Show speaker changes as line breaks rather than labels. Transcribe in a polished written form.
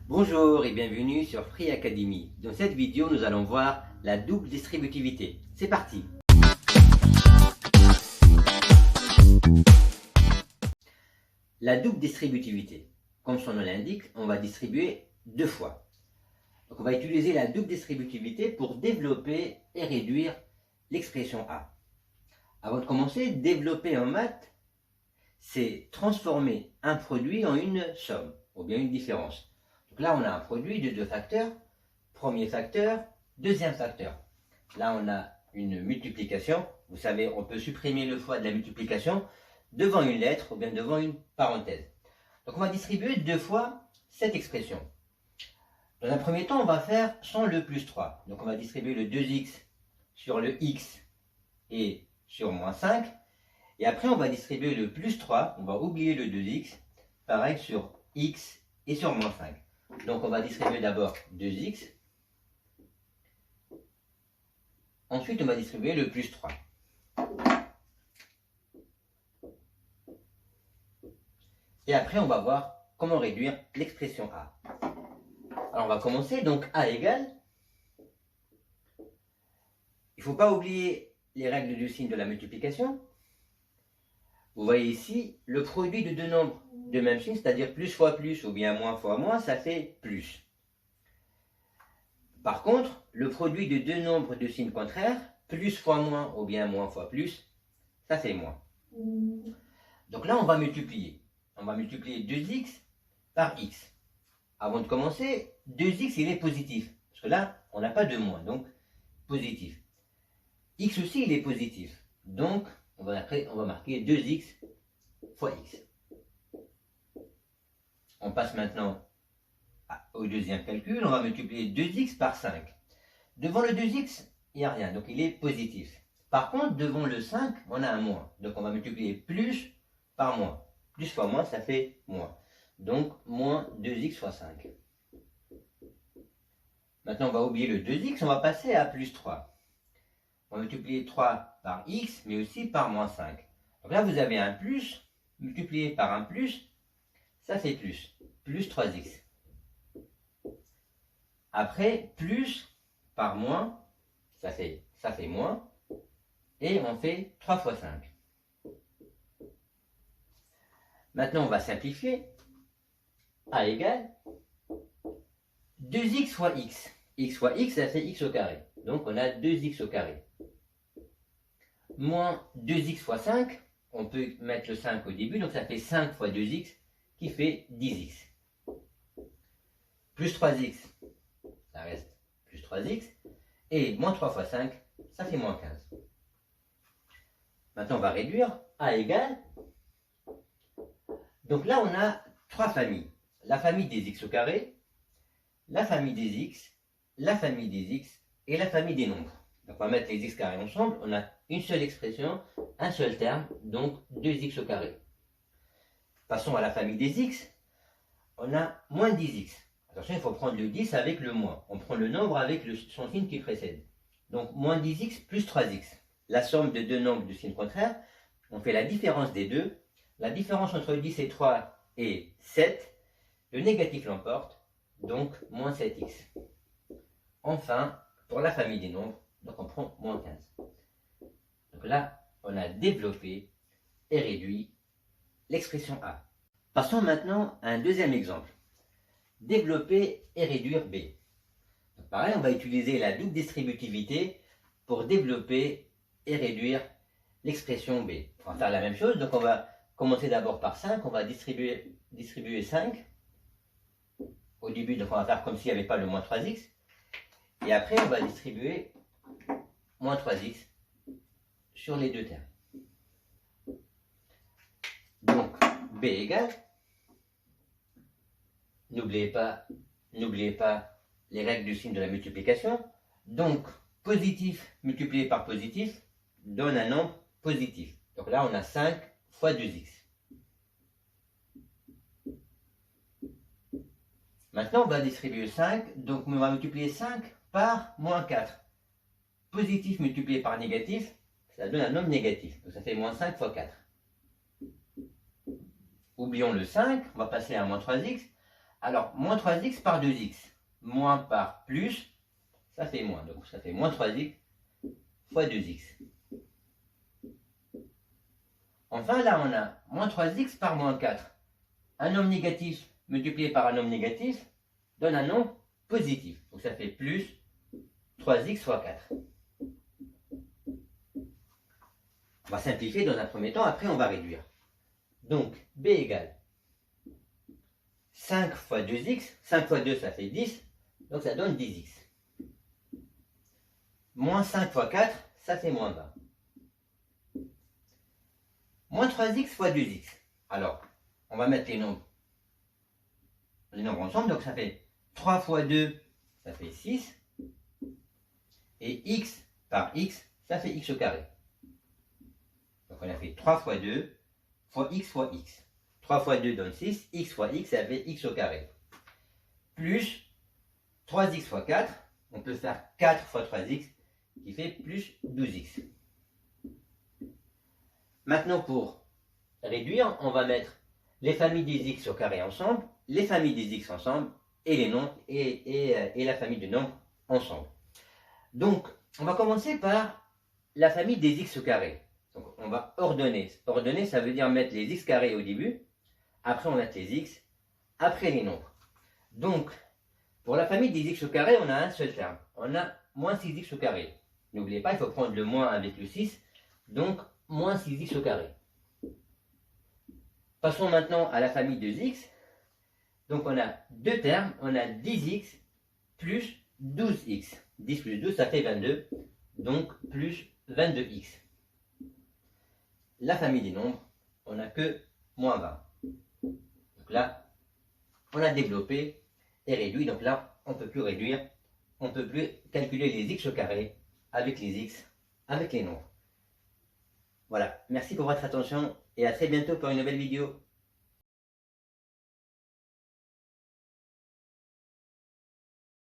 Bonjour et bienvenue sur Free Academy. Dans cette vidéo, nous allons voir la double distributivité. C'est parti! La double distributivité. Comme son nom l'indique, on va distribuer deux fois. Donc on va utiliser la double distributivité pour développer et réduire l'expression A. Avant de commencer, développer en maths, c'est transformer un produit en une somme, ou bien une différence. Donc là, on a un produit de deux facteurs, premier facteur, deuxième facteur. Là, on a une multiplication. Vous savez, on peut supprimer le fois de la multiplication devant une lettre ou bien devant une parenthèse. Donc on va distribuer deux fois cette expression. Dans un premier temps, on va faire sans le plus 3. Donc on va distribuer le 2x sur le x et sur moins 5. Et après, on va distribuer le plus 3, on va oublier le 2x, pareil sur x et sur moins 5. Donc on va distribuer d'abord 2x. Ensuite, on va distribuer le plus 3. Et après, on va voir comment réduire l'expression A. Alors, on va commencer. Donc, A égale. Il ne faut pas oublier les règles du signe de la multiplication. Vous voyez ici, le produit de deux nombres de même signe, c'est-à-dire plus fois plus ou bien moins fois moins, ça fait plus. Par contre, le produit de deux nombres de signes contraires, plus fois moins ou bien moins fois plus, ça fait moins. Donc là, on va multiplier. On va multiplier 2x par x. Avant de commencer, 2x, il est positif. Parce que là, on n'a pas de moins, donc positif. X aussi, il est positif. Donc, on va marquer 2x fois x. On passe maintenant au deuxième calcul. On va multiplier 2x par 5. Devant le 2x, il n'y a rien, donc il est positif. Par contre, devant le 5, on a un moins. Donc on va multiplier plus par moins. Plus fois moins, ça fait moins. Donc, moins 2x fois 5. Maintenant, on va oublier le 2x, on va passer à plus 3. On va multiplier 3 par x, mais aussi par moins 5. Donc là, vous avez un plus, multiplié par un plus, ça fait plus. Plus 3x. Après, plus par moins, ça fait moins. Et on fait 3 fois 5. Maintenant, on va simplifier. A égale 2x fois x. X fois x, ça fait x au carré. Donc, on a 2x au carré. Moins 2x fois 5, on peut mettre le 5 au début, donc ça fait 5 fois 2x, qui fait 10x. Plus 3x, ça reste plus 3x. Et moins 3 fois 5, ça fait moins 15. Maintenant, on va réduire. A égale. Donc là, on a trois familles. La famille des x au carré, la famille des x, la famille des x et la famille des nombres. Donc on va mettre les x carrés ensemble. On a une seule expression, un seul terme, donc 2x au carré. Passons à la famille des x. On a moins 10x. Attention, il faut prendre le 10 avec le moins. On prend le nombre avec son signe qui précède. Donc moins 10x plus 3x. La somme de deux nombres de signes contraires. On fait la différence des deux. La différence entre 10 et 3 est 7. Le négatif l'emporte, donc moins 7x. Enfin, pour la famille des nombres, donc on prend moins 15. Donc là, on a développé et réduit l'expression A. Passons maintenant à un deuxième exemple. Développer et réduire B. Donc pareil, on va utiliser la double distributivité pour développer et réduire l'expression B. On va faire la même chose, donc on va commencer d'abord par 5, on va distribuer 5. Au début, donc on va faire comme s'il n'y avait pas le moins 3x. Et après, on va distribuer moins 3x sur les deux termes. Donc, B égale. N'oubliez pas les règles du signe de la multiplication. Donc, positif multiplié par positif donne un nombre positif. Donc là, on a 5 fois 2x. Maintenant, on va distribuer 5. Donc, on va multiplier 5 par moins 4. Positif multiplié par négatif, ça donne un nombre négatif. Donc, ça fait moins 5 fois 4. Oublions le 5. On va passer à moins 3x. Alors, moins 3x par 2x, moins par plus, ça fait moins. Donc, ça fait moins 3x fois 2x. Enfin, là, on a moins 3x par moins 4. Un nombre négatif multiplié par un nombre négatif donne un nombre positif. Donc, ça fait plus 3x fois 4. On va simplifier dans un premier temps, après on va réduire. Donc, b égale 5 fois 2x, 5 fois 2 ça fait 10, donc ça donne 10x. Moins 5 fois 4, ça fait moins 20. Moins 3x fois 2x. Alors, on va mettre les nombres ensemble, donc ça fait 3 fois 2, ça fait 6. Et x par x, ça fait x au carré. Donc on a fait 3 fois 2 fois x fois x. 3 fois 2 donne 6, x fois x, ça fait x au carré. Plus 3x fois 4, on peut faire 4 fois 3x, qui fait plus 12x. Maintenant pour réduire, on va mettre les familles des x au carré ensemble, les familles des x ensemble, et les nombres, et la famille de nombres ensemble. Donc, on va commencer par la famille des x au carré. Donc, on va ordonner. Ordonner, ça veut dire mettre les x carrés au début, après on met les x, après les nombres. Donc, pour la famille des x au carré, on a un seul terme. On a moins 6x au carré. N'oubliez pas, il faut prendre le moins avec le 6, donc moins 6x au carré. Passons maintenant à la famille de x. Donc, on a deux termes, on a 10x plus 12x. 10 plus 12, ça fait 22, donc plus 22x. La famille des nombres, on n'a que moins 20. Donc là, on a développé et réduit. Donc là, on ne peut plus réduire, on ne peut plus calculer les x au carré avec les x, avec les nombres. Voilà, merci pour votre attention et à très bientôt pour une nouvelle vidéo.